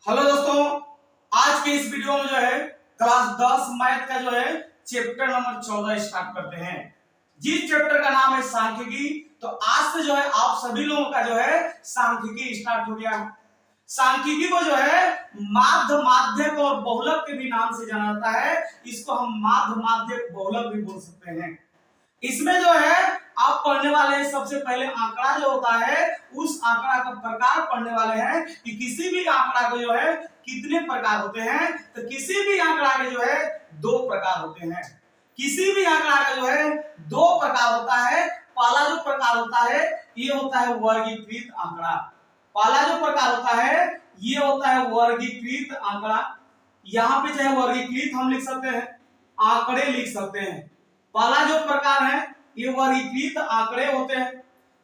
Hello दोस्तों, आज के इस वीडियो में जो है क्लास 10 मैथ का जो है चैप्टर नंबर 14 स्टार्ट करते हैं। जिस चैप्टर का नाम है सांख्यिकी। तो आज से जो है आप सभी लोगों का जो है सांख्यिकी स्टार्ट हो गया है। सांख्यिकी को जो है माध्य, माध्यक और बहुलक के भी नाम से जाना जाता है। इसको हम माध्य, माध्यक, बहुलक भी बोल सकते हैं। इसमें जो है आप पढ़ने वाले हैं, सबसे पहले आंकड़ा जो होता है उस आंकड़ा का प्रकार पढ़ने वाले हैं कि किसी भी आंकड़ा को जो है कितने प्रकार होते हैं। तो किसी भी आंकड़ा के जो है दो प्रकार होते हैं। किसी भी आंकड़ा का जो है दो प्रकार होता है। पहला जो प्रकार होता है ये होता है वर्गीकृत आंकड़ा। पहला जो प्रकार होता है ये होता है वर्गीकृत आंकड़ा। यहाँ पे चाहे वर्गीकृत हम लिख सकते हैं, आंकड़े लिख सकते हैं। पहला जो प्रकार है ये वर्गीकृत आंकड़े होते हैं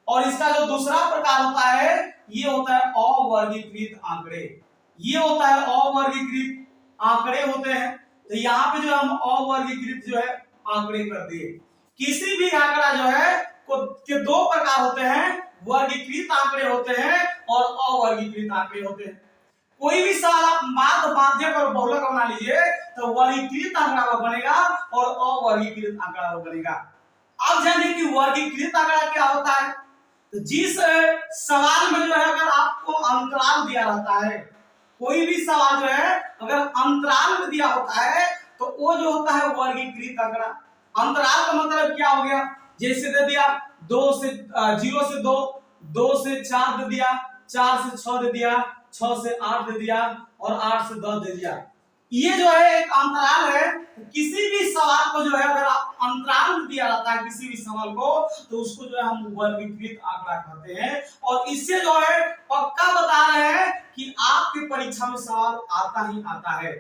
और इसका जो दूसरा प्रकार होता है ये होता है अवर्गीकृत आंकड़े। ये होता है अवर्गीकृत आंकड़े होते हैं। तो यहाँ पे जो हम अवर्गीकृत जो है आंकड़े कर दिए। किसी भी आंकड़ा जो है के दो प्रकार होते हैं, वर्गीकृत आंकड़े होते हैं और अवर्गीकृत आंकड़े होते हैं। कोई भी सवाल आप माध्य, माध्यक और बहुलक बना लीजिए तो वर्गीकृत आंकड़ा बनेगा और अवर्गीकृत आंकड़ा बनेगा। अब जानिए कि वर्गीकृत आंकड़ा क्या होता है। तो जिस सवाल में जो है अगर आपको अंतराल दिया रहता है, कोई भी सवाल जो है अगर अंतराल में दिया होता है तो वो जो होता है वर्गीकृत आंकड़ा। अंतराल का मतलब क्या हो गया, जैसे दे दिया 0 से 2, 2 से 4 दे दिया, 4 से 6 दे दिया, 6 से 8 दे दिया और 8 से 10 दे दिया। ये जो है एक अंतराल है। किसी भी सवाल को जो है अगर आप अंतराल में दिया जाता है किसी भी सवाल को तो उसको जो है हम वर्गीकृत आंकड़ा कहते हैं। और इससे जो है पक्का बता रहे हैं कि आपकी परीक्षा में सवाल आता ही आता है।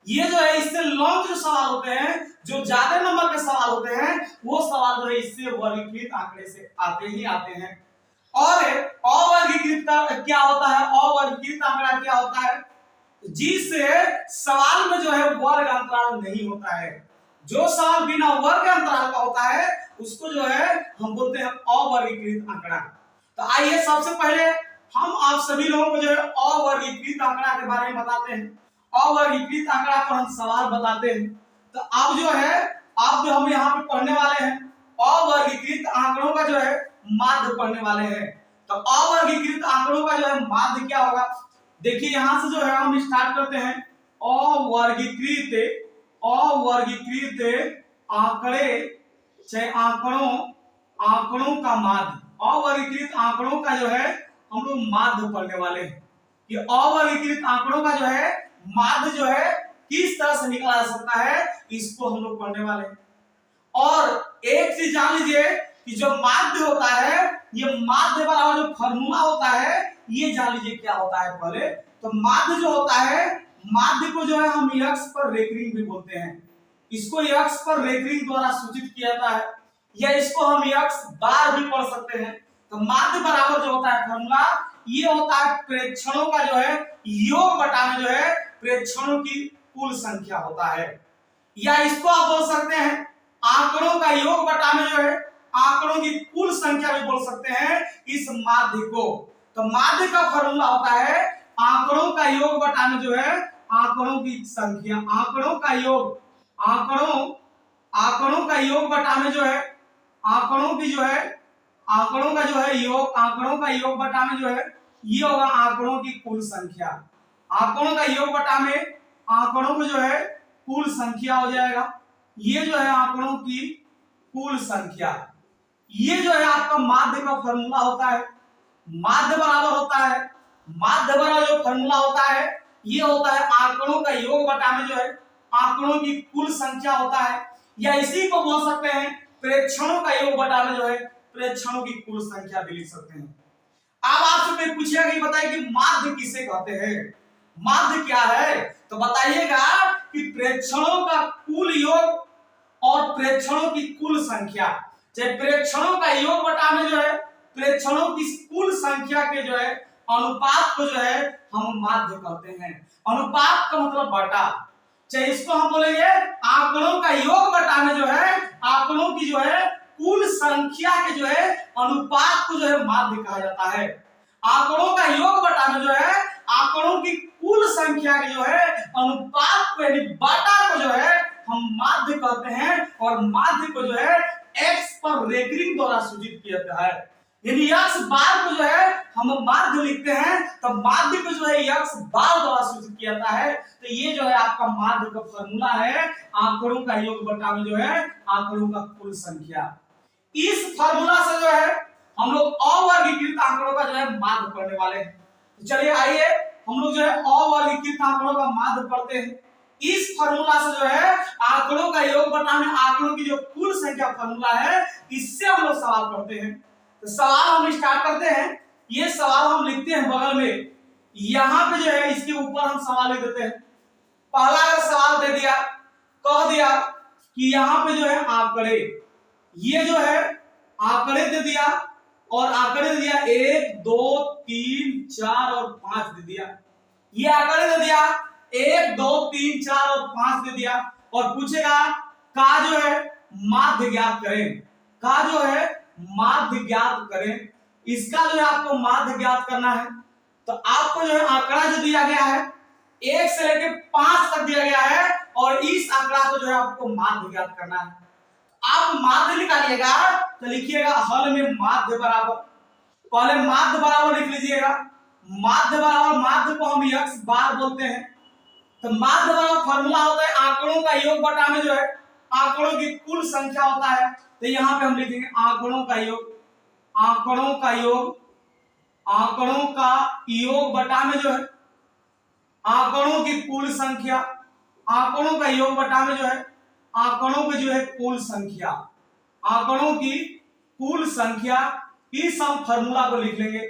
ये जो है इससे लॉन्ग जो सवाल होते हैं, जो ज्यादा नंबर के सवाल होते हैं, वो सवाल जो है इससे वर्गीकृत आंकड़े से आते ही आते हैं। और अवर्गीकृत का क्या होता है, अवर्गीकृत आंकड़ा क्या होता है, जिस सवाल में जो है वर्ग अंतराल नहीं होता है। जो सवाल बिना वर्ग अंतराल का होता है उसको जो है हम बोलते हैं अवर्गीकृत आंकड़ा। तो आइए सबसे पहले हम आप सभी लोगों को जो है अवर्गीकृत आंकड़ा के बारे में बताते हैं। अवर्गीकृत आंकड़ा पर हम सवाल बताते हैं। तो अब जो है आप जो हम यहाँ पे पढ़ने वाले हैं अवर्गीकृत आंकड़ों का जो है माध्य पढ़ने वाले हैं। तो अवर्गीकृत आंकड़ों का जो है माध्य क्या होगा, देखिए यहां से जो है हम स्टार्ट करते हैं। अवर्गीकृत आंकड़े चाहे आंकड़ों का माध्य, अवर्गीकृत आंकड़ों का जो है हम लोग माध्य पढ़ने वाले हैं कि अवर्गीकृत आंकड़ों का जो है माध्य जो है किस तरह से निकाला जा सकता है, इसको हम लोग पढ़ने वाले हैं। और एक चीज जान लीजिए कि जो माध्य होता है, ये माध्य बराबर जो फॉर्मूला होता है ये जान लीजिए क्या होता है पहले। तो माध्य जो होता है, माध्य को जो है हम यक्ष पर रेखरिंग भी बोलते हैं। इसको यक्ष पर रेखरिंग द्वारा सूचित किया जाता है या इसको हम यक्ष बार भी पढ़ सकते हैं। तो माध्य बराबर जो होता है फॉर्मूला ये होता है प्रेक्षणों का जो है योग बटा में जो है प्रेक्षणों की कुल संख्या होता है। या इसको आप बोल सकते हैं आंकड़ों का योग बटा में जो है आंकड़ों की कुल संख्या भी बोल सकते हैं इस माध्य को। तो माध्य का फॉर्मूला होता है आंकड़ों का योग बटा में जो है आंकड़ों की संख्या, आंकड़ों का योग बटा में जो है आंकड़ों का जो है योग, आंकड़ों का योग बटा में जो है ये होगा आंकड़ों की कुल संख्या। आंकड़ों का योग बटा में आंकड़ों को जो है कुल संख्या हो जाएगा। ये जो है आंकड़ों की कुल संख्या, ये जो है आपका माध्य का फॉर्मूला होता है। माध्य बराबर होता है, माध्य बराबर जो फॉर्मूला होता है ये होता है आंकड़ों का योग बटा में जो है आंकड़ों की कुल संख्या होता है। या इसी को बोल सकते हैं प्रेक्षणों का योग बटा में जो है प्रेक्षणों की कुल संख्या भी लिख सकते हैं। अब आपसे कोई पूछेगा कि बताइए कि माध्य किसे कहते हैं, माध्य क्या है, तो बताइएगा कि प्रेक्षणों का कुल योग और प्रेक्षणों की कुल संख्या, चाहे प्रेक्षणों का योग बटा में जो है प्रेक्षणों की कुल संख्या के जो है अनुपात को जो है हम माध्य कहते हैं। अनुपात का मतलब बटा, चाहे इसको हम बोलेंगे आंकड़ों का योग बटा में जो है आंकड़ों की जो है कुल संख्या के जो है अनुपात को जो है माध्य कहा जाता है। आंकड़ों का योग बटा में जो है आंकड़ों की कुल कुल संख्या के जो है अनुपात को यानी बाटा को जो है हम माध्य कहते हैं और माध्य को जो है x पर रेकरिंग द्वारा सूचित किया जाता है। यदि x बार को जो है हम माध्य लिखते हैं तो माध्य को जो है x बार द्वारा सूचित किया जाता है। तो ये जो है आपका माध्य का फॉर्मूला है आंकड़ों का योग बटा में जो है आंकड़ों का कुल संख्या। इस फॉर्मूला से जो है हम लोग अवर्गीकृत आंकड़ों का जो है माध्य पढ़ने वाले हैं। तो चलिए आइए हम लोग जो है अवर्गीकृत आंकड़ों का माध्य पढ़ते हैं। इस फॉर्मूला से जो है आंकड़ों का योग बटा में आंकड़ों की जो कुल संख्या फॉर्मूला है इससे हम लोग सवाल पढ़ते हैं। तो सवाल हम स्टार्ट करते हैं। ये सवाल हम लिखते हैं बगल में, यहां पे जो है इसके ऊपर हम सवाल लिख देते हैं। पहला अगर सवाल दे दिया कह दिया कि यहाँ पे जो है आंकड़े, ये जो है आंकड़े दे दिया और आंकड़े दे दिया 1 2 3 4 और 5 दे दिया। ये आंकड़े दे दिया 1 2 3 4 और 5 दे दिया और पूछेगा का जो है माध्य ज्ञात करें, का जो है माध्य ज्ञात करें। इसका जो है आपको माध्य ज्ञात करना है। तो आपको जो है आंकड़ा जो दिया गया है 1 से लेकर 5 तक दिया गया है और इस आंकड़ा को जो है आपको माध्य ज्ञात करना है। आप माध्य निकालिएगा तो लिखिएगा हल में माध्य बराबर, पहले माध्य बराबर लिख लीजिएगा। माध्य बराबर, माध्य को हम x बार बोलते हैं। तो माध्य बराबर फॉर्मूला होता है आंकड़ों का योग बटा में जो है आंकड़ों की कुल संख्या होता है। तो यहाँ पे हम लिखेंगे आंकड़ों का योग, आंकड़ों का योग, आंकड़ों का योग बटा में जो है आंकड़ों की कुल संख्या, आंकड़ों का योग बटा में जो है आंकड़ों की जो है कुल संख्या, आंकड़ों की कुल संख्या। इस हम फॉर्मूला को लिख लेंगे।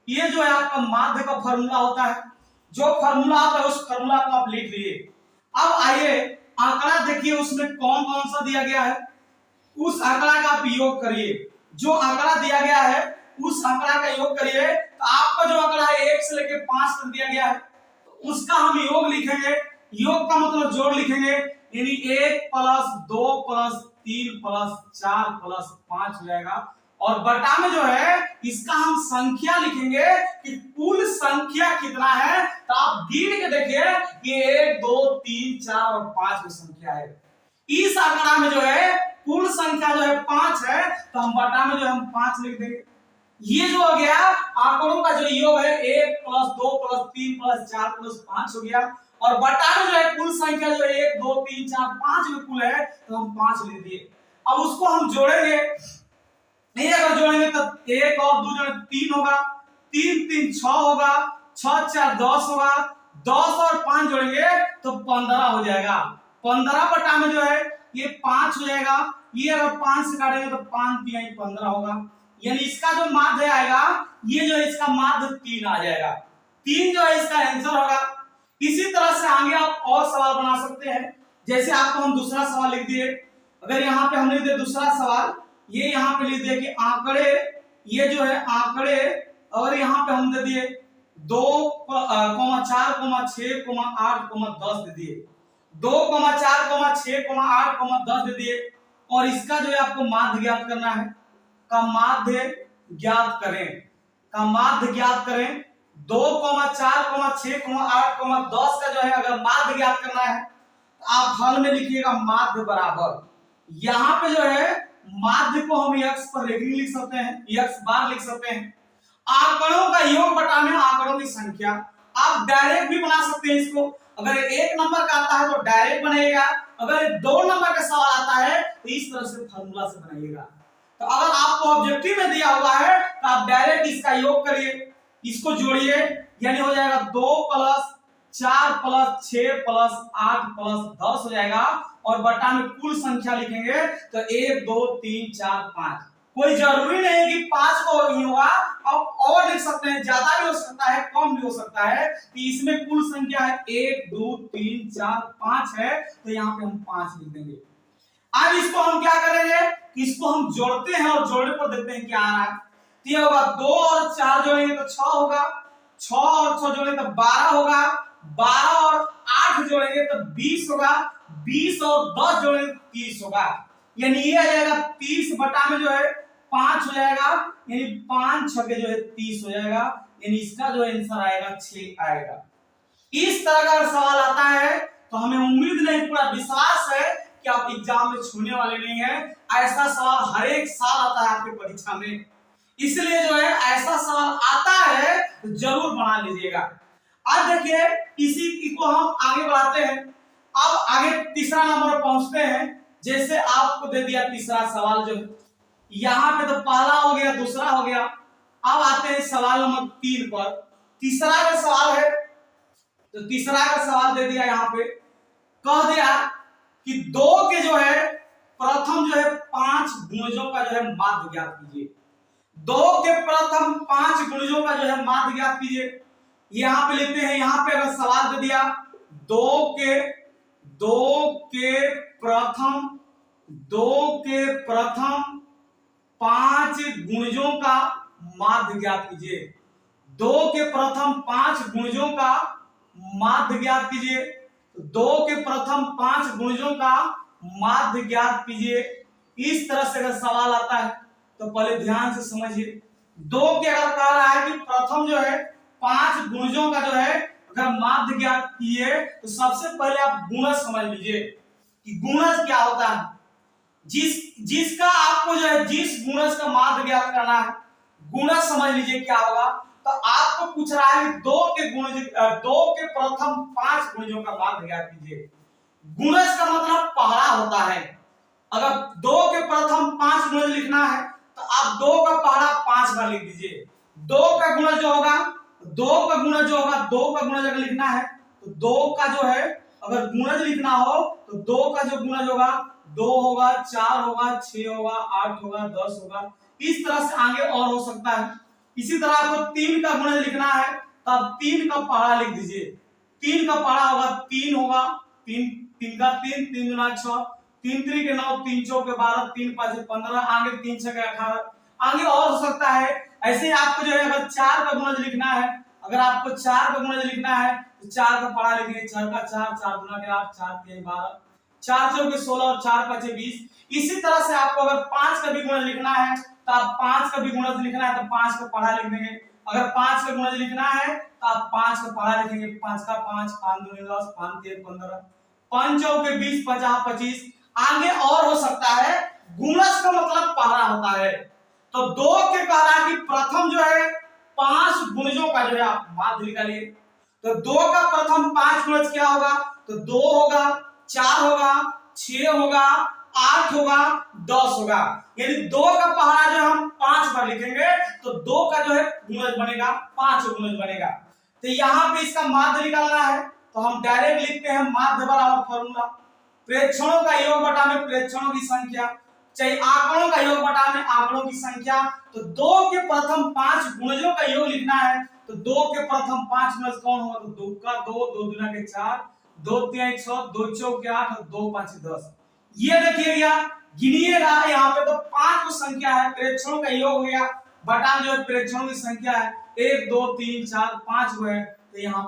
ये जो है आपका माध्य का फॉर्मूला होता है। जो फॉर्मूला आता है उस फॉर्मूला को आप लिख लिए। अब आइए आंकड़ा देखिए उसमें कौन कौन सा दिया गया है, उस आंकड़ा का आप योग करिए। जो आंकड़ा दिया गया है उस आंकड़ा का योग करिए। तो आपका जो आंकड़ा है 1 से लेकर 5 तक दिया गया है तो उसका हम योग लिखेंगे। योग का मतलब जोड़ लिखेंगे, यानी 1 + 2 + 3 + 4 + 5 हो जाएगा। और बटा में जो है इसका हम संख्या लिखेंगे कि कुल संख्या कितना है। तो आप गिन के देखिए कि 1 2 3 4 और 5 की संख्या है। इस आंकड़ा में जो है कुल संख्या जो है 5 है तो हम बटा में जो है हम 5 लिख देंगे। ये जो हो गया आंकड़ों का जो योग है 1 + 2 + 3 + 4 + 5 हो गया। और बटा में जो है कुल संख्या जो 1 2 3 4 5 में कुल है तो हम 5 लिख दिए। अब उसको हम जोड़ेंगे, नहीं अगर जोड़ेंगे तो 1 और 2 जोड़े 3 होगा, 3 3 6 होगा, 6 4 10 होगा, 10 और 5 जोड़ेंगे तो 15 हो जाएगा। 15 बटा में जो है ये 5 हो जाएगा। ये अगर 5 से काटेंगे तो 5 3 15 होगा। यानी इसका जो माध्य आएगा ये जो है इसका माध्य 3 आ जाएगा। 3 जो है इसका आंसर होगा। इसी तरह से आगे आप और सवाल बना सकते हैं। जैसे आपको हम दूसरा सवाल लिख दिए, अगर यहाँ पे हम लिख दिए दूसरा सवाल, ये यहाँ पे लिख दिए कि आंकड़े, ये जो है आंकड़े, और यहाँ पे हम दे दिए 2, 4, 6, 8, 10 दे दिए। 2, 4, 6, 8, 10 दे दिए। और इसका जो है आपको माध्य ज्ञात करना है। का माध्य ज्ञात करें, का माध्य ज्ञात करें। 2, 4, 6, 8, 10 का जो है अगर माध्य ज्ञात करना है तो आप हल में लिखिएगा माध्य बराबर, यहाँ पे जो है माध्य को हम x पर रेखिंग लिख सकते हैं, x बार लिख सकते हैं। आंकड़ों का योग बटा में आंकड़ों की संख्या। आप डायरेक्ट भी बना सकते हैं इसको। अगर 1 नंबर का आता है तो डायरेक्ट बनेगा, अगर 2 नंबर का सवाल आता है तो इस तरह से फॉर्मूला से बनाइएगा। तो अगर आपको ऑब्जेक्टिव में दिया हुआ है तो आप डायरेक्ट इसका योग करिए, इसको जोड़िए, यानी हो जाएगा 2 + 4 + 6 + 8 + 10 हो जाएगा। और बटा में कुल संख्या लिखेंगे तो 1 2 3 4 5। कोई जरूरी नहीं कि 5 को ही होगा, आप और लिख सकते हैं, ज्यादा भी हो सकता है कम भी हो सकता है। तो इसमें कुल संख्या है 1 2 3 4 5 है तो यहाँ पे हम 5 लिख देंगे। अब इसको हम क्या करेंगे, इसको हम जोड़ते हैं और जोड़ने पर देखते हैं क्या आ रहा है। तो ये होगा 2 और 4 जोड़ेंगे तो 6 होगा, 6 और 6 जोड़ेंगे तो 12 होगा, 12 और 8 जोड़ेंगे तो 20 होगा, 20 और 10 जोड़ेंगे तो 30 होगा। यानी ये आ जाएगा 30 बटा में जो है 5 हो जाएगा, यानी 5 6 जो है 30 हो जाएगा। यानी इसका जो आंसर आएगा 6 आएगा। इस तरह का अगर सवाल आता है तो हमें उम्मीद नहीं, पूरा विश्वास है कि आप एग्जाम में छूने वाले नहीं है। ऐसा सवाल हर एक साल आता है आपकी परीक्षा में, इसलिए जो है ऐसा सवाल आता है तो जरूर बना लीजिएगा। अब देखिए इसी को हम आगे बढ़ाते हैं। अब आगे तीसरा नंबर पहुंचते हैं। जैसे आपको दे दिया तीसरा सवाल, जो यहाँ पे तो पहला हो गया, दूसरा हो गया। अब आते हैं सवाल नंबर 3 पर। तीसरा का सवाल है, तो तीसरा का सवाल दे दिया, यहाँ पे कह दिया कि 2 के जो है प्रथम जो है 5 गुणजों का जो है माध्य ज्ञात कीजिए। 2 के प्रथम 5 गुणजों का जो है माध्य ज्ञात कीजिए। यहां पे लेते हैं, यहां पे अगर सवाल दे दिया 2 के प्रथम 5 गुणजों का माध्य ज्ञात कीजिए। 2 के प्रथम 5 गुणजों का माध्य ज्ञात कीजिए। 2 के प्रथम 5 गुणजों का माध्य ज्ञात कीजिए। इस तरह से अगर सवाल आता है तो पहले ध्यान से समझिए। 2 के अगर कह रहा है कि प्रथम जो है 5 गुणजों का जो है अगर माध्य ज्ञात किए, तो सबसे पहले आप गुणज समझ लीजिए कि गुणज क्या होता है। जिसका आपको जो है जिस गुणज का माध्य ज्ञात करना है, गुणज समझ लीजिए क्या होगा। तो आपको पूछ रहा है कि 2 के प्रथम 5 गुणजों का माध्य ज्ञात कीजिए। गुणज का मतलब पहला होता है। अगर 2 के प्रथम 5 गुणज लिखना है तो आप 2 का पहला 5 बार लिख दीजिए। 2 का गुणज जो होगा, 2 का गुणज जो होगा, 2 का गुणज अगर लिखना है तो 2 का जो है अगर गुणज लिखना हो तो 2 का जो गुणज होगा 2 होगा, 4 होगा, 6 होगा, 8 होगा, 10 होगा। इस तरह से आगे और हो सकता है। इसी तरह आपको 3 का गुणज लिखना है तो आप 3 का पहाड़ा लिख दीजिए। 3 का पहाड़ा होगा 3 होगा, 3 का 3, 3 गुना 6, 3 3 के 9, 3 4 के 12, 3 5 15, आगे 3 6 के 18, आगे और हो सकता है। ऐसे आपको जो है अगर 4 का गुणज लिखना है, अगर आपको 4 का गुणज लिखना है तो 4 का पहाड़ा लिखिए। 4 का 4, 4 गुना के 8, 4 3 12, 4 4 के 16 और 4 5 20। इसी तरह से आपको अगर 5 का भी गुणज लिखना है तो आप 5 का भी गुणज लिखना है तो 5 का पहाड़ा लिख देंगे। अगर 5 का गुणज लिखना है तो आप 5 का पहाड़ा लिखेंगे। 5 का 5, 5 दूनी 10, 5 3 15, 5 4 के 20, 50 25। आगे और हो सकता है। गुणज का मतलब पहाड़ा होता है। तो 2 के कह रहा है कि प्रथम जो है 5 गुणजों का जो है आप माध्य निकालिए। तो 2 का प्रथम 5 गुणज क्या होगा, तो 2 होगा, 4 होगा, 6 होगा, 8 होगा, 10 होगा। यानी 2 का पहाड़ा जो हम 5 बार लिखेंगे तो 2 का जो है गुणज बनेगा 5 गुणज बनेगा। तो यहाँ पे इसका माध्य निकालना है तो हम डायरेक्ट लिखते हैं माध्य बराबर फॉर्मूला प्रेक्षणों का योग बटा में प्रेक्षणों की संख्या, चाहे आंकड़ों का योग बटा में आंकड़ों की संख्या। तो 2 के प्रथम 5 गुणजों का योग लिखना है तो 2 के प्रथम 5 गुणज कौन होगा, तो 2 का 2, 2 दूना के 4, 2 3 6, 2 4 के 8 और 2 5 10। ये देखिएगा, गिनिएगा, यहाँ पे तो 5 संख्या है, प्रेक्षणों का योग हो गया बटा जो है प्रेक्षणों की संख्या है 1 2 3 4 5 है। तो यहाँ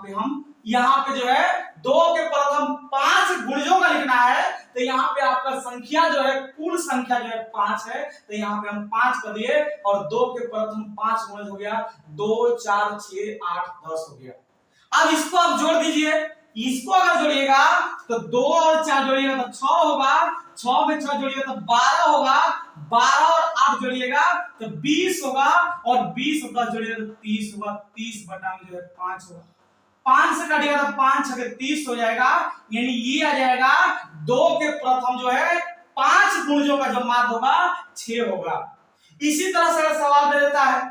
पे जो है 2 के प्रथम 5 गुणजों का लिखना है तो यहाँ पे आपका संख्या जो है कुल संख्या जो है 5 है। तो यहाँ पे हम 5 कर दिए और 2 के प्रथम 5 गुणज हो गया 2 4 6 8 10 हो गया। अब इसको आप जोड़ दीजिए। इसको अगर जोड़िएगा तो 2 और 4 जोड़िएगा तो 6 होगा, 6 में 6 जोड़िएगा तो 12 होगा, 12 और 8 जोड़िएगा तो 20 होगा और 20 और 10 जोड़िएगा तो 30 होगा। 30 बटा में जो है 5 होगा, 5 से काटिएगा तो 5 6 30 हो जाएगा। यानी ये आ जाएगा 2 के प्रथम जो है 5 गुणजों का जो माध्य होगा 6 होगा। इसी तरह से सवाल दे देता है,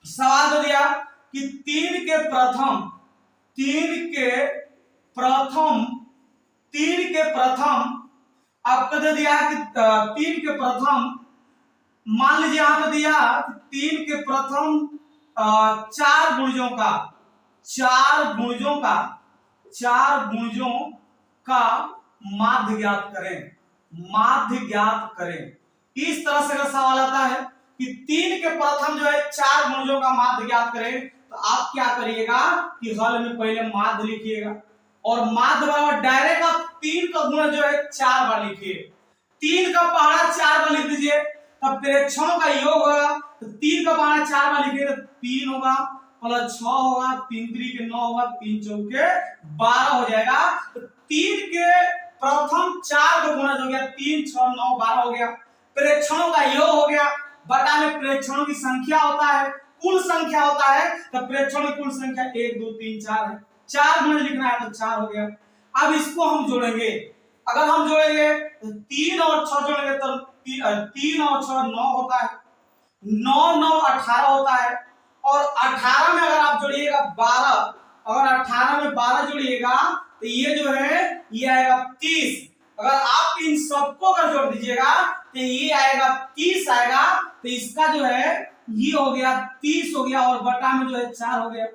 सवाल दे दिया कि 3 के प्रथम आपको दे दिया कि 3 के प्रथम, मान लीजिए यहां पे दिया 3 के प्रथम 4 गुणजों का माध्य ज्ञात करें। इस तरह से अगर सवाल आता है कि 3 के प्रथम जो है 4 गुणजों का माध्य ज्ञात करें तो आप क्या करिएगा कि हल में पहले माध्य लिखिएगा और माध्य बराबर डायरेक्ट आप 3 का गुणज जो है 4 बार लिखिए। 3 का पहाड़ा 4 बार लिख दीजिए, तब प्रेक्षणों का योग होगा तो 3 का पहाड़ा 4 बार लिखिए तो 3 होगा, मतलब 6 होगा, 3 3 के 9 होगा, 3 4 के 12 हो जाएगा। तो 3 के प्रथम 4 को गुणज हो गया, 3 6 9 12 हो गया। प्रेक्षणों का योग हो गया, बटा में प्रेक्षणों की संख्या होता है, कुल संख्या होता है। तो प्रेक्षणों की कुल संख्या 1 2 3 4 है, 4 गुणज लिखना है तो 4 हो गया। अब इसको हम जोड़ेंगे, अगर हम जोड़ेंगे तो 3 और 6 जोड़ेंगे तो 3 और 6 9 होता है, 9 9 18 होता है। और 18 में अगर आप जोड़िएगा 12, अगर 18 में 12 जोड़िएगा तो ये जो है ये आएगा 30। अगर आप इन सबको अगर जोड़ दीजिएगा तो ये आएगा 30 आएगा। तो इसका जो है ये हो गया 30 हो गया, और बटा में जो है 4 हो गया।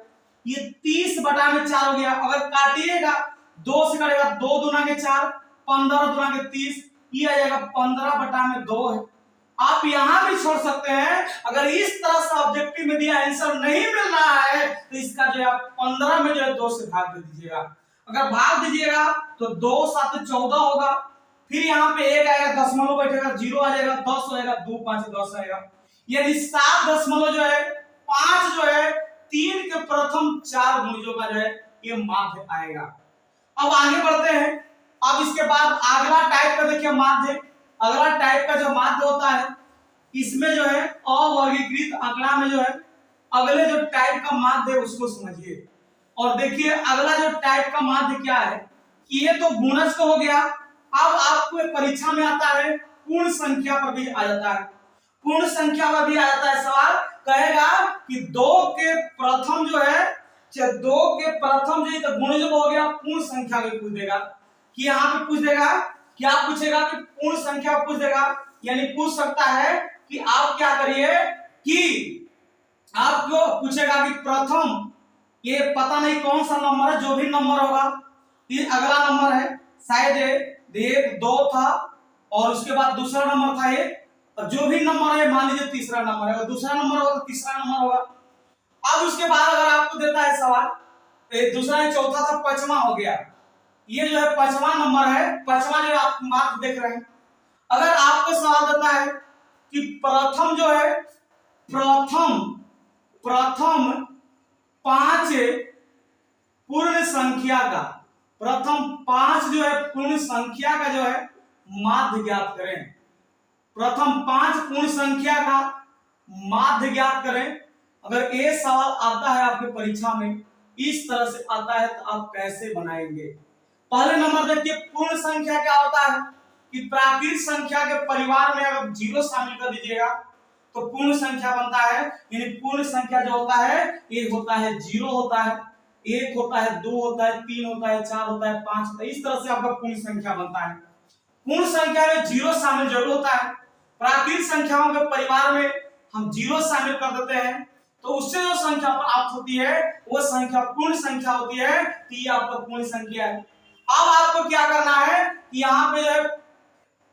ये 30 बटा में 4 हो गया। अगर काटिएगा 2 से कटेगा, 2 दूना के 4, 15 दूना के 30, ये आ जाएगा 15 बटा में 2 है। आप यहां भी छोड़ सकते हैं। अगर इस तरह से ऑब्जेक्टिव में दिया आंसर नहीं मिल रहा है तो इसका जो है 15 में जो है 2 से भाग दे दीजिएगा। अगर भाग दीजिएगा तो 2 7 14 होगा, फिर यहाँ पे 1 आएगा, दशमलव बैठेगा, 0 आ जाएगा, 10 हो जाएगा, 2 5 10 आएगा। यानी 7 दशमलव जो है 5 जो है 3 के प्रथम 4 गुणजों का जो है ये माध्य आएगा। अब आगे बढ़ते हैं। अब इसके बाद अगला टाइप का देखिए माध्य। अगला टाइप का जो माध्य होता है इसमें जो है अवर्गीकृत आंकड़ा में जो है अगले जो टाइप का माध्य है उसको समझिए। और देखिए अगला जो टाइप का माध्य क्या है कि ये तो गुणज तो हो गया। अब आपको परीक्षा में आता है पूर्ण संख्या पर भी आ जाता है, पूर्ण संख्या पर भी आ जाता है। सवाल कहेगा कि 2 के प्रथम जो है 2 के प्रथम जो तो गुणज हो गया, पूर्ण संख्या भी पूछ देगा कि यहाँ पे पूछ देगा, क्या पूछेगा कि पूर्ण संख्या पूछ देगा। यानी पूछ सकता है कि आप क्या करिए कि आपको पूछेगा कि प्रथम, ये पता नहीं कौन सा नंबर है, जो भी नंबर होगा, ये अगला नंबर है शायद 1 2 था और उसके बाद दूसरा नंबर था ये, और जो भी नंबर है मान लीजिए तीसरा नंबर है, अगर दूसरा नंबर होगा तो तीसरा नंबर होगा। अब उसके बाद अगर आपको देता है सवाल तो दूसरा चौथा था, पांचवा हो गया, ये जो है पांचवा नंबर है, पांचवा जो आप मार्क देख रहे हैं। अगर आपको सवाल देता है कि प्रथम जो है प्रथम 5 पूर्ण संख्या का, प्रथम 5 जो है पूर्ण संख्या का जो है माध्य ज्ञात करें। प्रथम 5 पूर्ण संख्या का माध्य ज्ञात करें। अगर ये सवाल आता है आपके परीक्षा में इस तरह से आता है तो आप कैसे बनाएंगे। पहले नंबर देखिए पूर्ण संख्या क्या होता है कि प्राकृत संख्या के परिवार में अगर 0 शामिल कर दीजिएगा तो पूर्ण संख्या बनता है। यानी पूर्ण संख्या जो होता है एक होता है 0 होता है, 1 होता है, 2 होता है, 3 होता है, 4 होता है, 5 होता है। इस तरह से आपका पूर्ण संख्या बनता है। पूर्ण संख्या में 0 शामिल जरूर होता है। प्राकृत संख्याओं के परिवार में हम 0 शामिल कर देते हैं तो उससे जो संख्या प्राप्त होती है वो संख्या पूर्ण संख्या होती है। तो ये आपका पूर्ण संख्या है। अब आपको क्या करना है कि यहाँ पे जो है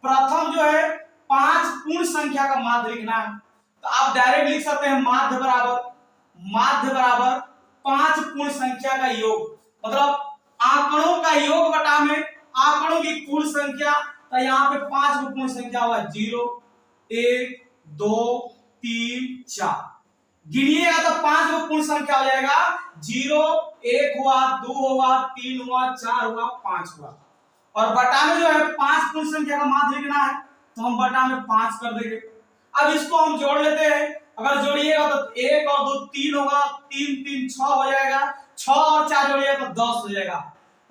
प्रथम जो है 5 पूर्ण संख्या का माध्य लिखना है। तो आप डायरेक्ट लिख सकते हैं माध्य बराबर 5 पूर्ण संख्या का योग, मतलब आंकड़ों का योग बटा में आंकड़ों की कुल संख्या। तो यहाँ पे 5 पूर्ण संख्या हुआ 0 1 2 3 4, गिनिएगा तो 5 पूर्ण संख्या हो जाएगा। 0 1 हुआ, 2 हुआ, 3 हुआ, 4 हुआ, 5 हुआ। और बटा में जो है 5 पूर्ण संख्या का माध्य लिखना है तो हम बटा में 5 कर देंगे। अब इसको हम जोड़ लेते हैं। अगर जोड़िएगा तो 1 और 2 3 होगा, 3 3 6 हो जाएगा, 6 और 4 जोड़िएगा तो 10 हो जाएगा।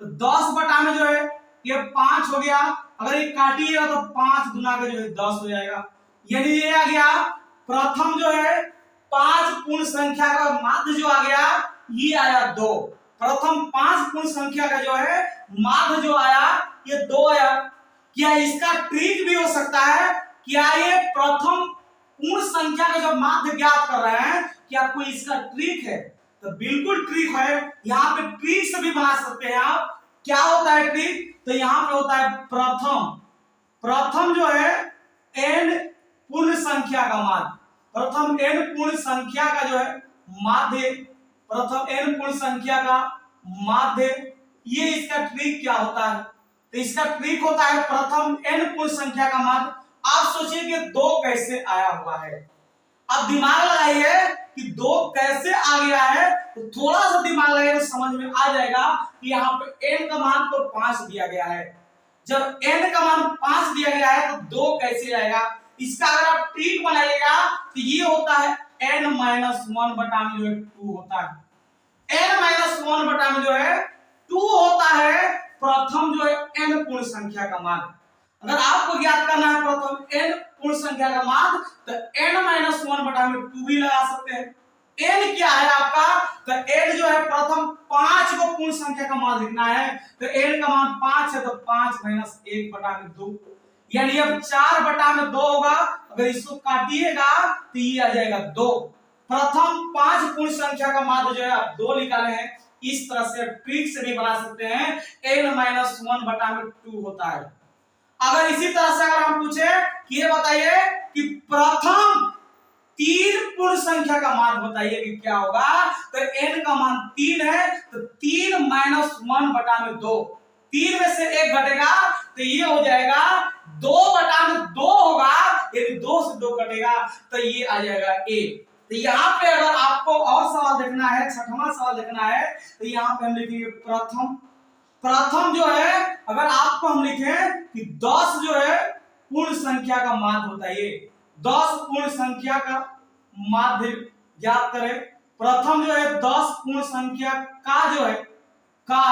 तो 10 बटा में जो है ये 5 हो गया। अगर ये काटिएगा तो 5 गुना के जो है 10 हो जाएगा। यानी ये आ गया प्रथम जो है 5 पूर्ण संख्या का माध्य जो आ गया ये आया 2। प्रथम 5 पूर्ण संख्या का जो है माध्य जो आया ये 2 आया। क्या इसका ट्रिक भी हो सकता है? क्या ये प्रथम पूर्ण संख्या का जो माध्य ज्ञात कर रहे हैं क्या कोई इसका ट्रिक है? तो बिल्कुल ट्रिक है। यहाँ पे ट्रिक से भी बना सकते हैं आप। क्या होता है ट्रिक? तो यहाँ पे होता है प्रथम जो है n पूर्ण संख्या का माध्य, प्रथम n पूर्ण संख्या का जो है माध्य, प्रथम n पूर्ण संख्या का माध्य। ये इसका ट्रिक क्या होता है? तो इसका ट्रिक होता है प्रथम n पूर्ण संख्या का माध्य। आप सोचिए कि 2 कैसे आया हुआ है। अब दिमाग लगाइए कि 2 कैसे आ गया है, तो थोड़ा सा दिमाग लगाए तो समझ में आ जाएगा कि यहाँ पे n का मान तो 5 दिया गया है। जब n का मान 5 दिया गया है तो 2 कैसे आएगा, इसका अगर आप ट्रिक बनाइएगा तो ये होता है n-1 बटा में जो है 2 होता है। n-1 बटा में जो है 2 होता है प्रथम जो है n पूर्ण संख्या का मान। अगर आपको ज्ञात करना है प्रथम n पूर्ण संख्या का मान तो n-1 बटा में 2 भी लगा सकते हैं। n क्या है आपका, तो n जो है प्रथम 5 को पूर्ण संख्या का मान लिखना है, तो n का मान 5 है, तो 5 - 1 बटा में 2, यानी अब 4 बटा में 2 होगा। अगर इसको काटिएगा तो ये आ जाएगा 2। प्रथम 5 पूर्ण संख्या का मान जो है आप 2 निकाले हैं। इस तरह से ट्रिक से भी बना सकते हैं, n-1 बटा में 2 होता है। अगर इसी तरह से अगर हम पूछे कि ये बताइए कि प्रथम 3 पूर्ण संख्या का मान बताइए कि क्या होगा, तो n का मान 3 है, तो 3 - 1 बटा में 2, 3 में से 1 घटेगा तो ये हो जाएगा 2 बटा में 2 होगा, यदि 2 से 2 कटेगा तो ये आ जाएगा 1। तो यहाँ पे अगर आपको और सवाल देखना है, छठवां सवाल देखना है, तो यहाँ पे हम लिखेंगे प्रथम जो है, अगर आपको हम लिखें कि 10 जो है पूर्ण संख्या का माध्य बताइए, 10 पूर्ण संख्या का माध्य ज्ञात करें। प्रथम जो है 10 पूर्ण संख्या का जो है का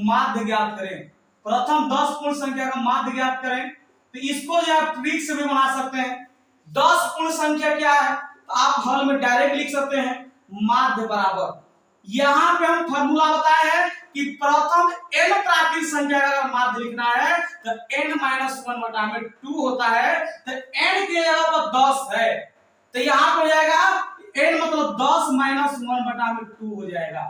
माध्य ज्ञात करें। प्रथम 10 पूर्ण संख्या का माध्य ज्ञात करें, तो इसको जो आप ट्रिक से भी बना सकते हैं। 10 पूर्ण संख्या क्या है, तो आप हल में डायरेक्ट लिख सकते हैं माध्य बराबर, यहां पे हम फॉर्मूला बताए हैं कि प्रथम n प्राकृतिक संख्या का माध्य लिखना है तो n-1 बटा में 2 होता है, तो n के जगह पर 10 है, तो यहां पे हो जाएगा n मतलब 10 - 1 बटा में 2 हो जाएगा,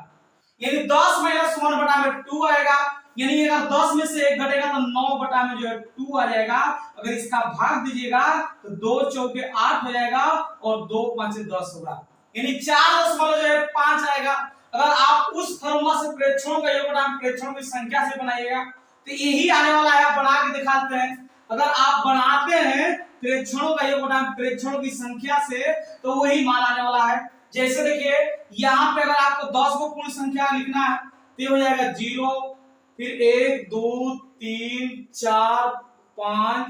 यानी 10 - 1 बटा में 2 आएगा, यानी अगर 10 में से 1 घटेगा तो 9 बटा में जो है 2 आ जाएगा। अगर इसका भाग दीजिएगा तो 2 चौके 8 हो जाएगा और 2 5 10 होगा, यानी 4.5 आएगा। अगर आप उस फॉर्मूला से प्रेक्षणों का योगदान प्रेक्षणों की संख्या से बनाइएगा तो यही आने वाला है, आप बना के दिखाते हैं। अगर आप बनाते हैं प्रेक्षणों का योगदान प्रेक्षणों की संख्या से तो वही मान आने वाला है। जैसे देखिए यहाँ पे अगर आपको 10 को पूर्ण संख्या लिखना है तो ये हो जाएगा 0, फिर 1 2 3 4 5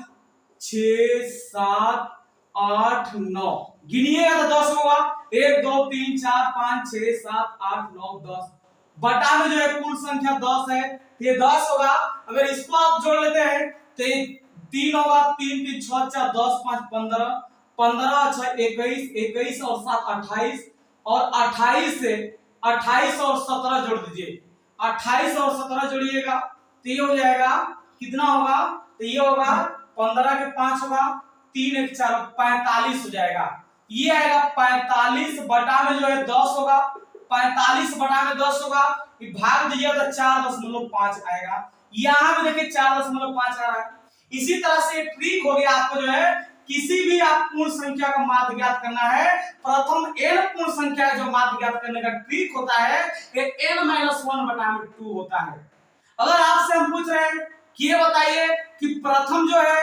6 7 8 9, गिनिएगा तो 10 होगा, 1 2 3 4 5 6 7 8 9 10, बटा में जो है पूर्ण संख्या 10 है, ये 10 होगा। अगर इसको आप जोड़ लेते हैं तो ये 3 होगा, 3 3 6 4 10 5 15, 15 6 21, 21 और 7 28, और 28 से 28 और 17 जोड़ दीजिए, 28 और 17 जोड़िएगा तो ये हो जाएगा कितना होगा, तो ये होगा 15 के 5 होगा, 3 1 4 45 हो जाएगा। ये आएगा 45 बटा में जो है 10 होगा, 45 बटा में 10 होगा, भाग दीजिए तो 4.5 आएगा। यहाँ भी देखिए 4.5 आ रहा है। इसी तरह से ट्रिक हो गया, आपको जो है किसी भी आप पूर्ण संख्या का माध्य ज्ञात करना है, प्रथम n पूर्ण संख्या का जो माध्य ज्ञात करने का ट्रिक होता है ये n-1 बटा में 2 होता है। अगर आपसे हम पूछ रहे हैं कि ये बताइए कि प्रथम जो है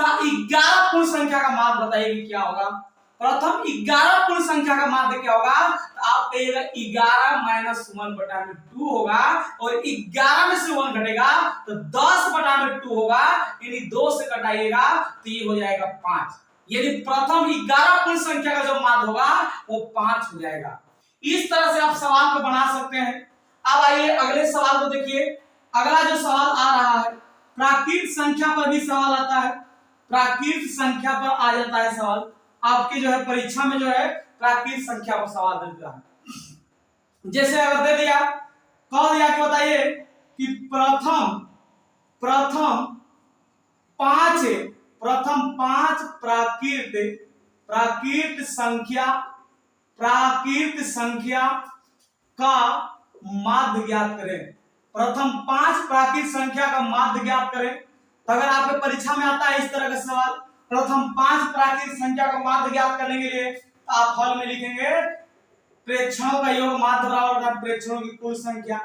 11 पूर्ण संख्या का माध्य बताइए कि क्या होगा, प्रथम 11 पूर्ण संख्या का माध्य क्या होगा, तो आप कहिएगा 11 - 1 बटा में 2 होगा, और 11 में से 1 घटेगा तो 10 बटा में 2 होगा, यानी 2 से घटाइएगा तो ये हो जाएगा 5, यानी प्रथम 11 पूर्ण संख्या का जो माध्य होगा वो 5 हो जाएगा। इस तरह से आप सवाल को बना सकते हैं। अब आइए अगले सवाल को देखिए। अगला जो सवाल आ रहा है, प्राकृतिक संख्या पर भी सवाल आता है, प्राकृतिक संख्या पर आ जाता है सवाल, आपकी जो है परीक्षा में जो है प्राकृतिक संख्या पर सवाल देता है। जैसे अगर दे दिया, कह दिया कि बताइए कि प्रथम 5 प्राकृत संख्या का माध्य ज्ञात करें। प्रथम 5 प्राकृत संख्या का माध्य ज्ञात करें। तो अगर आपके परीक्षा में आता है इस तरह का सवाल, प्रथम 5 प्राकृत संख्या का माध्य ज्ञात करने के लिए आप हल में लिखेंगे प्रेक्षणों का योग माध्य बराबर होता है प्रेक्षणों की कुल संख्या।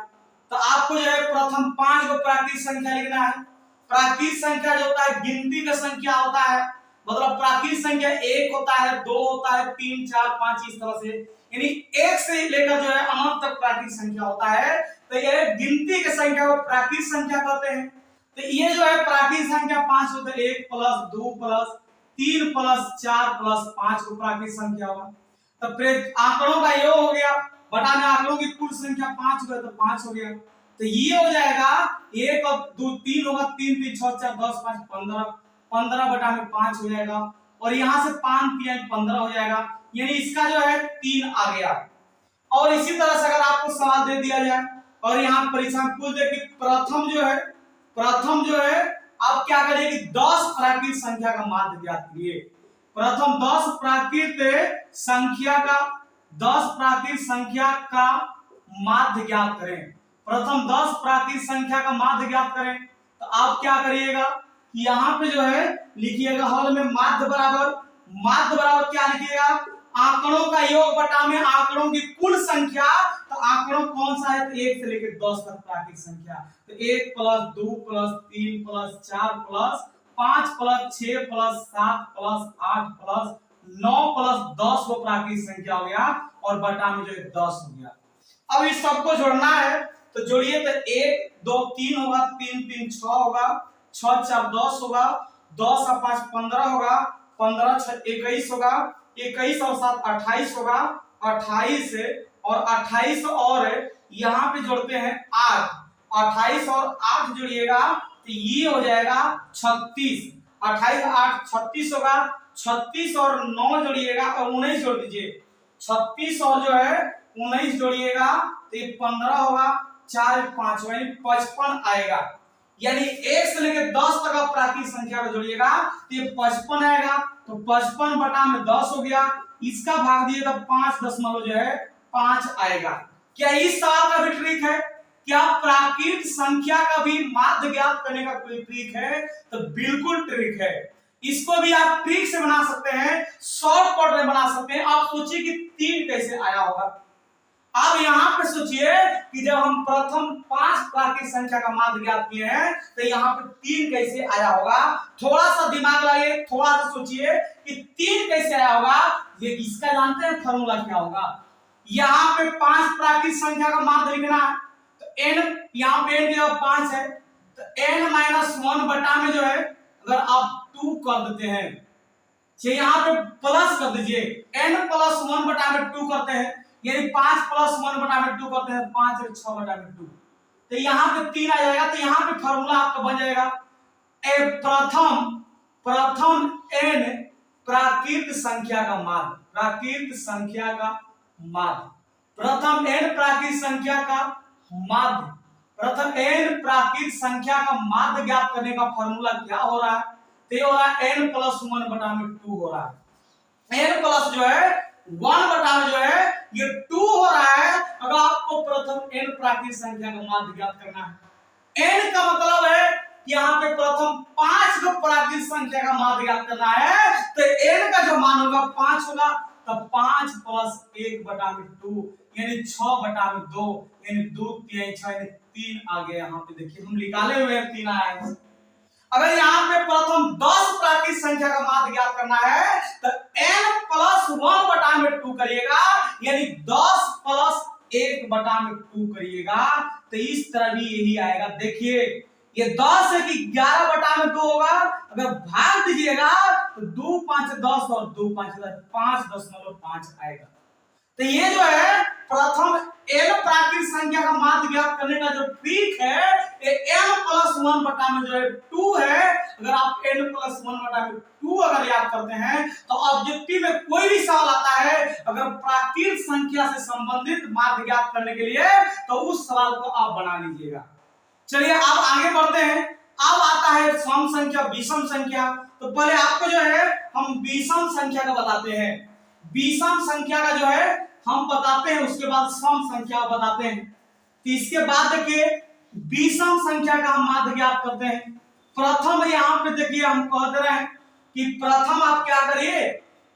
तो आपको जो है प्रथम 5 को प्राकृत संख्या लिखना है। प्राकृत संख्या जो होता है गिनती का संख्या होता है, मतलब प्राकृत संख्या एक होता है, दो होता है, तीन, चार, पांच, इस तरह से, यानी एक से लेकर जो है अनंत तक प्राकृत संख्या होता है। तो ये गिनती की संख्या को प्राकृत संख्या कहते हैं। तो ये जो है प्राकृत संख्या पांच होते हैं, एक प्लस दो प्लस तीन प्लस चार प्लस पांच को प्राकृत संख्या हुआ। तो फिर आंकड़ों का योग हो गया, बटा में आंकड़ों की कुल संख्या पांच हो गया, तो पांच हो गया। तो ये हो जाएगा एक और दो तीन होगा, तीन तीन छह चार 10 5 15, 15 बटा में पांच हो जाएगा, और यहां से 5 3 15 हो जाएगा, यानी इसका जो है 3 आ गया। और इसी तरह से अगर आपको सवाल दे दिया जाए और यहाँ परीक्षा में पूछ दे कि प्रथम जो है आप क्या करिए कि 10 प्राकृत संख्या का माध्य ज्ञात करिए। प्रथम 10 प्राकृत संख्या का 10 प्राकृत संख्या का माध्य ज्ञात करें। प्रथम 10 प्राकृत संख्या का माध्य ज्ञात करें। तो आप क्या करिएगा कि यहाँ पे जो है लिखिएगा हल में माध्य बराबर क्या लिखिएगा, आंकड़ों का योग बटा में आंकड़ों की कुल संख्या। तो आंकड़ों कौन सा है, तो 1 से लेकर 10 तक प्राकृत संख्या। तो 1 plus 2 plus 3 plus 4 plus 5 plus 6 plus 7 plus 8 plus 9 plus 10 वो प्राकृत संख्या हो गया, और बटा में जो है 10 हो गया। अब इस सबको जोड़ना है, तो जोड़िए, तो 1 2 3 होगा, 3 3 6 होगा, 6 4 10 होगा, 10 और 5 15 होगा, 15 6 21 होगा, 21 और 7 28 होगा, 28 और 28 और यहाँ पे जोड़ते हैं 8, 28 और 8 जोड़िएगा तो ये हो जाएगा 36, 28 8 36 होगा, 36 और 9 जोड़िएगा और 19 जोड़ दीजिए, 36 और जो है 19 जोड़िएगा तो ये 15 होगा, 4 5 यानी 55 आएगा। यानी 1 से लेकर 10 तक आप प्राकृत संख्या को जोड़िएगा तो ये 55 आएगा। तो 55 बटा में 10 हो गया, इसका भाग दिए तो 5 जो है 5 आएगा। क्या इस सवाल का भी ट्रिक है? क्या प्राकृत संख्या का भी माध्य ज्ञात करने का कोई ट्रिक है? तो बिल्कुल ट्रिक है। इसको भी आप ट्रिक से बना सकते हैं, शॉर्टकट में बना सकते हैं। आप सोचिए कि 3 कैसे आया होगा। अब यहाँ पे सोचिए कि जब हम प्रथम 5 प्राकृत संख्या का माध्य ज्ञात किए हैं तो यहाँ पे 3 कैसे आया होगा। थोड़ा सा दिमाग लगाइए, थोड़ा सा सोचिए कि 3 कैसे आया होगा। ये इसका जानते हैं फॉर्मूला क्या होगा। यहाँ पे 5 प्राकृत संख्या का माध्य लिखना है, तो n यहाँ पे n 5 है, तो n-1 बटा में जो है अगर आप 2 कर देते हैं, यहाँ पे प्लस कर दीजिए, n+1 बटा में 2 करते हैं, यानी 5+1 बटा में 2 करते हैं, 5 और 6 बटा में 2, तो यहाँ पे 3 आ जाएगा। तो यहाँ पे फॉर्मूला आपका बन जाएगा प्रथम n प्राकृत संख्या का माध्य, प्राकृत संख्या का माध्य, प्रथम n प्राकृत संख्या का माध्य, प्रथम n प्राकृत संख्या का माध्य ज्ञात करने का फॉर्मूला क्या हो रहा है? तो हो रहा है n+1 बटा में 2 हो रहा है। n प्लस जो है 1 बटा में जो है ये 2 हो रहा है। अगर आपको प्रथम n प्राकृत संख्या का माध्य ज्ञात करना है, n का मतलब है कि यहाँ पे प्रथम 5 को प्राकृत संख्या का माध्य ज्ञात करना है, तो n का जो मान होगा 5 होगा, तो 5 + 1 बटा में 2 यानी 6 बटा में 2 यानी 2 3 6 यानी 3 आ गया। यहाँ पे देखिए हम निकाले हुए 3 आए हैं। अगर यहाँ पे प्रथम 10 प्राकृत संख्या का माध्य ज्ञात करना है तो n+1 बटा में 2 करिएगा, यानी 10 + 1 बटा में 2 करिएगा, तो इस तरह भी यही आएगा। देखिए ये 10 है कि 11 बटा में 2 होगा, अगर भाग दीजिएगा तो 2 5 10 और 2 5 5.5 आएगा। तो ये जो है प्रथम n प्राकृत संख्या का माध्य ज्ञात करने का जो ट्रिक है, ये n+1 बटा में जो है 2 है। अगर आप n+1 बटा में 2 अगर याद करते हैं तो ऑब्जेक्टिव में कोई भी सवाल आता है अगर प्राकृत संख्या से संबंधित माध्य ज्ञात करने के लिए, तो उस सवाल को आप बना लीजिएगा। चलिए अब आगे बढ़ते हैं। अब आता है सम संख्या, विषम संख्या। तो पहले आपको जो है हम विषम संख्या का बताते हैं, विषम संख्या का जो है हम बताते हैं, उसके बाद सम संख्या बताते हैं। तो इसके बाद देखिए विषम संख्या का हम माध्य ज्ञात करते हैं। प्रथम यहाँ पे देखिए हम कह दे रहे हैं कि प्रथम आप क्या करिए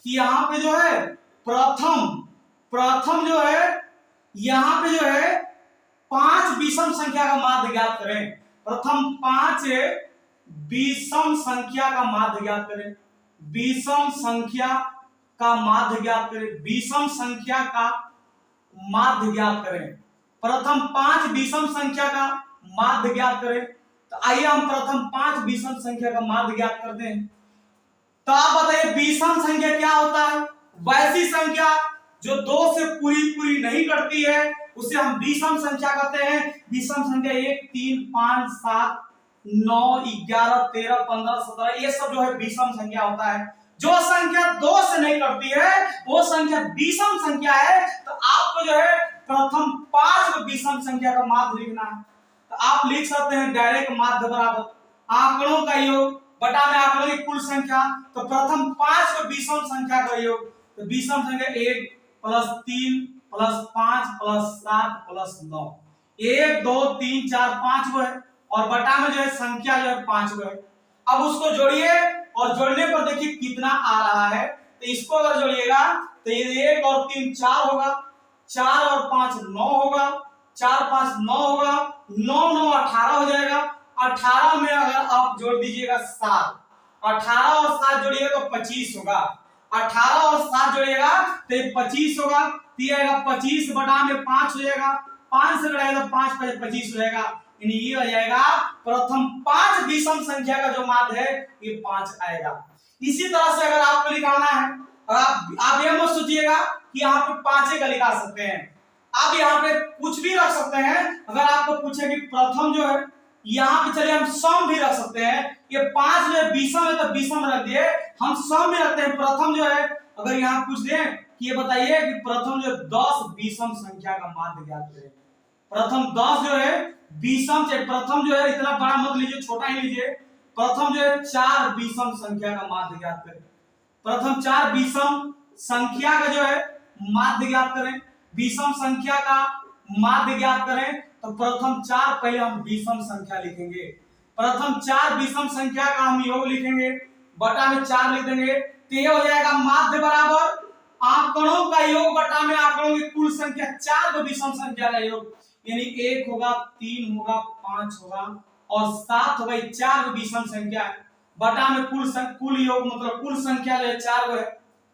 कि यहाँ पे जो है प्रथम जो है यहाँ पे जो है 5 विषम संख्या का माध्य ज्ञात करें। प्रथम 5 विषम संख्या का माध्य ज्ञात करें। विषम संख्या का माध्य ज्ञात करें। विषम संख्या का माध्य ज्ञात करें। प्रथम 5 विषम संख्या का माध्य ज्ञात करें। तो आइए हम प्रथम 5 विषम संख्या का माध्य ज्ञात करते हैं। तो आप बताइए विषम संख्या क्या होता है? वैसी संख्या जो 2 से पूरी नहीं कटती है उसे हम विषम संख्या कहते हैं। विषम संख्या 1 3 5 7 9 11 13 15 17 ये सब जो है विषम संख्या होता है। जो संख्या 2 से नहीं कटती है वो संख्या विषम संख्या है। तो आपको जो है प्रथम 5 विषम संख्या का माध्य लिखना है। तो आप लिख सकते हैं डायरेक्ट माध्य बराबर आंकड़ों का योग बटा में आंकड़ों की कुल संख्या। तो प्रथम 5 विषम संख्या का योग, तो विषम संख्या 1 प्लस 3 प्लस 5 प्लस 7 प्लस 9, 1 2 3 4 5 वो है और बटा में जो है संख्या जो है 5 वो है। अब उसको जोड़िए और जोड़ने पर देखिए कितना आ रहा है। तो इसको अगर जोड़िएगा तो ये 1 और 3 4 होगा, 4 और 5 9 होगा, 4 5 9 होगा, 9 9 18 हो जाएगा। 18 में अगर आप जोड़ दीजिएगा 7, 18 और 7 जोड़िएगा तो 25 होगा। 18 और 7 जोड़िएगा तो 25 होगा। तो ये आएगा 25 बटा में 5 हो जाएगा, 5 से घटाएगा तो 5 5 25 हो जाएगा। यानी ये हो जाएगा प्रथम 5 विषम संख्या का जो माध्य है ये 5 आएगा। इसी तरह से अगर आपको लिखाना है और आप ये मत सोचिएगा कि यहाँ पे 5 का लिखा सकते हैं। आप यहाँ पे कुछ भी रख सकते हैं। अगर आपको पूछे कि प्रथम जो है यहाँ पे चलिए हम सम भी रख सकते हैं। ये 5 जो है विषम है तो विषम रख दिए, हम सम में रखते हैं प्रथम जो है। अगर यहाँ पूछ दें कि ये बताइए कि प्रथम जो 10 विषम संख्या का माध्य ज्ञात करें। प्रथम 10 जो है विषम से, प्रथम जो है इतना बड़ा मत लीजिए, छोटा ही लीजिए। प्रथम जो है 4 विषम संख्या का माध्य ज्ञात करें। प्रथम 4 विषम संख्या का जो है माध्य ज्ञात करें। विषम संख्या का माध्य ज्ञात करें तो प्रथम 4 पहले हम विषम संख्या लिखेंगे। प्रथम 4 विषम संख्या का हम योग लिखेंगे, बटा में 4 लिख देंगे। तो ये हो जाएगा माध्य बराबर आंकड़ों का योग बटा में आंकड़ों की कुल संख्या, 4 को विषम संख्या का योग। यानी 1 होगा, 3 होगा, 5 होगा और 7 होगा। 4 विषम संख्या है बटा में कुल योग मतलब कुल संख्या जो है 4 है।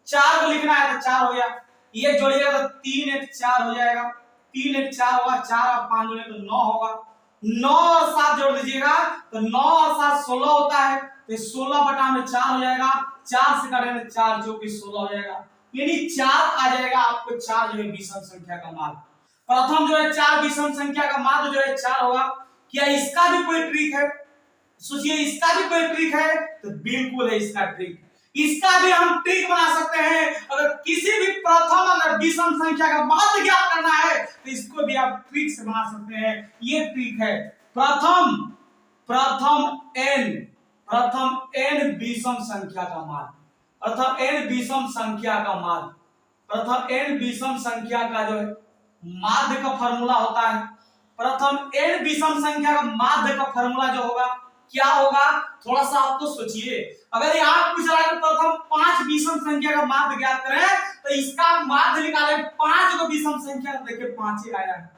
4 को लिखना है तो 4 हो गया। ये जोड़िएगा तो 3 1 4 हो जाएगा, 3 1 4 होगा, 4 और 5 जोड़े तो 9 होगा। 9 और 7 जोड़ दीजिएगा तो 9 और 7 16 होता है। तो 16 बटा में 4 हो जाएगा, 4 से काटेंगे 4 जो कि 16 हो जाएगा। यानी 4 आ जाएगा आपको। 4 जो है विषम संख्या का माध्य। प्रथम जो है 4 विषम संख्या का माध्य जो है 4 होगा। क्या इसका भी कोई ट्रिक है? सोचिए इसका भी कोई ट्रिक है? तो बिल्कुल है इसका ट्रिक। इसका भी हम ट्रिक बना सकते हैं। अगर किसी भी प्रथम अगर विषम संख्या का माध्य ज्ञात करना है तो इसको भी आप ट्रिक से बना सकते हैं। ये ट्रिक है प्रथम n विषम संख्या का माध्य। प्रथम n विषम संख्या का माध्य, प्रथम n विषम संख्या का जो है माध्य का फॉर्मूला होता है। प्रथम n विषम संख्या का माध्य का फॉर्मूला जो होगा क्या होगा? थोड़ा सा आप तो सोचिए। अगर यहाँ पूछ रहा है प्रथम 5 विषम संख्या का माध्य ज्ञात करें तो इसका माध्य निकालें 5 को विषम संख्या, देखिए 5 ही आया है।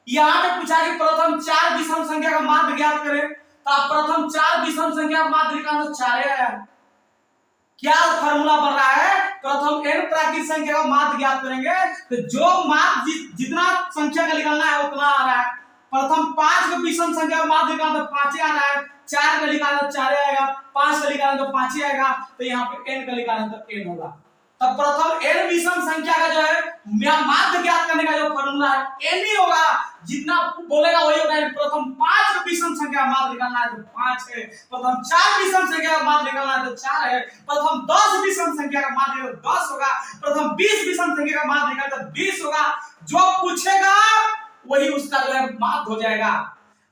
यहाँ पे पूछा कि प्रथम 4 विषम संख्या का माध्य ज्ञात करें तो आप प्रथम 4 विषम संख्या का माध्य निकालो तो 4 आया है। क्या फॉर्मूला बन रहा है? प्रथम n प्राकृत संख्या का माध्य ज्ञात करेंगे तो जो माध्य जितना संख्या का निकालना है उतना आ रहा है। प्रथम 5 को विषम संख्या का माध्य निकालना तो 5 ही आ रहा है। 4 का निकालना तो 4 आएगा, 5 का निकालना तो 5 ही आएगा। तो यहाँ पे n का निकालना तो n होगा। तब प्रथम n विषम संख्या का जो है माध्य ज्ञात करने का जो फॉर्मूला है n ही होगा। जितना बोलेगा वही होगा। प्रथम 5 विषम संख्या का माध्य निकालना है तो 5 है। प्रथम 4 विषम संख्या का माध्य निकालना है तो 4 है। प्रथम 10 विषम संख्या का माध्य निकालना तो 10 होगा। प्रथम 20 विषम संख्या का माध्य निकालना तो 20 होगा। जो पूछेगा वही उसका जो है माध्य हो जाएगा।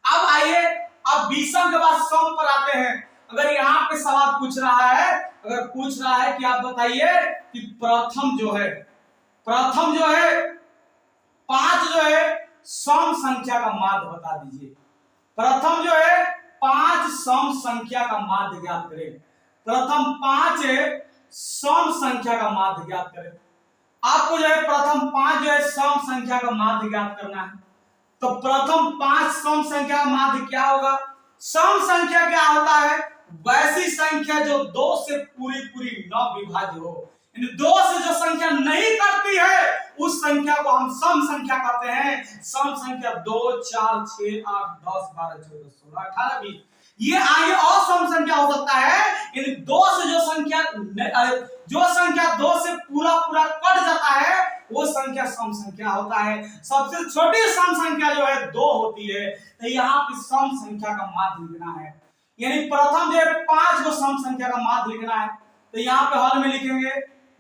अब आइए अब विषम के बाद सम पर आते हैं। अगर यहाँ पे सवाल पूछ रहा है, अगर पूछ रहा है कि आप बताइए कि प्रथम जो है 5 जो है सम संख्या का माध्य बता दीजिए। प्रथम जो है 5 सम संख्या का माध्य ज्ञात करें। प्रथम 5 सम संख्या का माध्य ज्ञात करें। आपको जो है प्रथम 5 जो है सम संख्या का माध्य ज्ञात करना है। तो प्रथम 5 सम संख्या का माध्य क्या होगा? सम संख्या क्या होता है? वैसी संख्या जो 2 से पूरी पूरी न विभाज्य हो। 2 से जो संख्या नहीं करती है उस संख्या को हम सम संख्या कहते हैं। सम संख्या 2 4 6 8 10 12 14 16 18 20 ये आगे और सम संख्या हो सकता है। इन 2 से जो संख्या 2 से पूरा पूरा कट जाता है वो संख्या सम संख्या होता है। सबसे छोटी सम संख्या जो है 2 होती है। तो यहाँ पे सम संख्या का माध्य लिखना है, यानी प्रथम जो है 5 को सम संख्या का माध्य लिखना है। तो यहाँ पे हल में लिखेंगे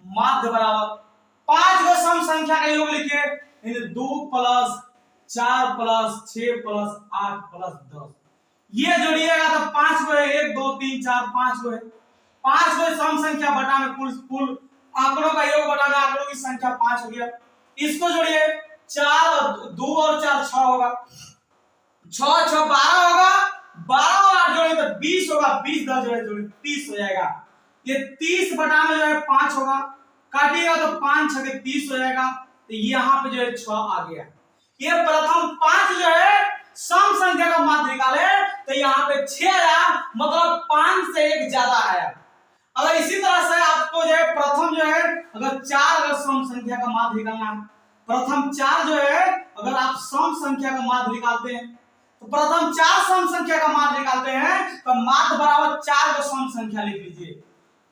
माध्य बराबर 5 को सम संख्या का योग लिखिए, 2 प्लस 4 प्लस 6 प्लस 8 प्लस 10 ये जोड़िएगा तो 5 को है 1 2 3 4 5 को है। 5 को सम संख्या बटा में कुल आंकड़ों का योग बटा में आंकड़ों की संख्या 5 हो गया। इसको जोड़िए 4 और 2 और 4 6 होगा, 6 6 12 होगा, 12 और 8 जोड़े तो 20 होगा, 20 10 जोड़े 30 हो जाएगा। ये 30 बटा में जो है 5 होगा, काटिएगा तो 5 6 के 30 हो जाएगा। तो यहाँ पे जो है 6 आ गया। ये प्रथम 5 जो है सम संख्या का माध्य निकाले तो यहाँ पे 6 आया, मतलब 5 से 1 ज्यादा आया। अगर इसी तरह से आपको जो है प्रथम जो है अगर 4 अगर सम संख्या का माध्य निकालना है, प्रथम 4 जो है अगर आप सम संख्या का माध्य निकालते हैं तो प्रथम 4 सम संख्या का माध्य निकालते हैं तो माध्य बराबर 4 को सम संख्या लिख लीजिए।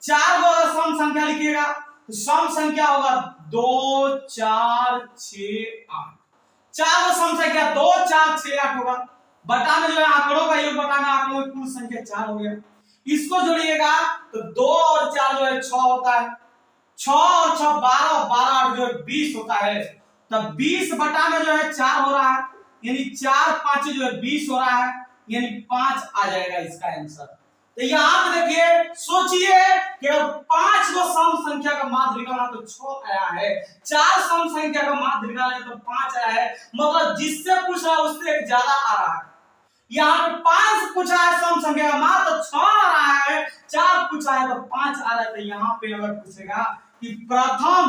4 को अगर सम संख्या लिखिएगा तो सम संख्या होगा 2 4 6 8। 4 को सम संख्या 2 4 6 8 होगा, बटा में जो है आंकड़ों का योग बटा में आंकड़ों की कुल संख्या 4 हो गया। इसको जोड़िएगा तो 2 और 4 जो है 6 होता है, 6 और 6 12 12 8 जो है 20 होता है। तब 20 बटा में जो है 4 हो रहा है, यानी 4 5 जो है 20 हो रहा है, यानी 5 आ जाएगा इसका आंसर। तो यहाँ पे देखिए सोचिए कि 5 को सम संख्या का माध्य निकालना तो 6 आया है, 4 सम संख्या का माध्य निकालना तो 5 आया है, मतलब जिससे पूछा उससे एक ज्यादा आ रहा है। यहाँ पे 5 पूछा है सम संख्या का माध्य तो 6 आ रहा है, 4 पूछा है तो 5 आ रहा है। तो यहाँ पे अगर पूछेगा कि प्रथम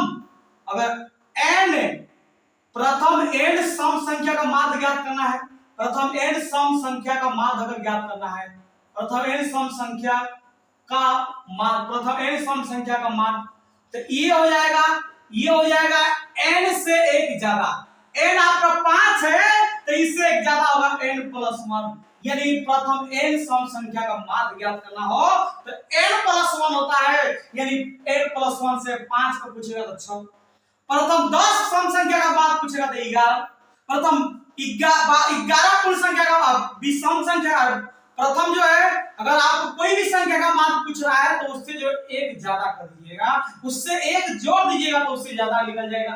n सम संख्या का माध्य ज्ञात करना है, प्रथम n सम संख्या का माध्य अगर ज्ञात करना है, प्रथम n सम संख्या का माध्य तो ये हो जाएगा n से 1 ज्यादा। n आपका 5 है तो इससे 1 ज्यादा होगा n प्लस 1, यानी प्रथम n सम संख्या का माध्य ज्ञात करना हो तो n प्लस 1 होता है, यानी n प्लस 1 से 5 को पूछेगा तो 6। प्रथम 10 सम संख्या का माध्य पूछेगा तो 11। प्रथम 11 कुल संख्या का विषम संख्या प्रथम जो है अगर आपको कोई भी संख्या का मान पूछ रहा है तो उससे जो 1 ज्यादा कर दीजिएगा, उससे 1 जोड़ दीजिएगा तो उससे ज्यादा निकल जाएगा।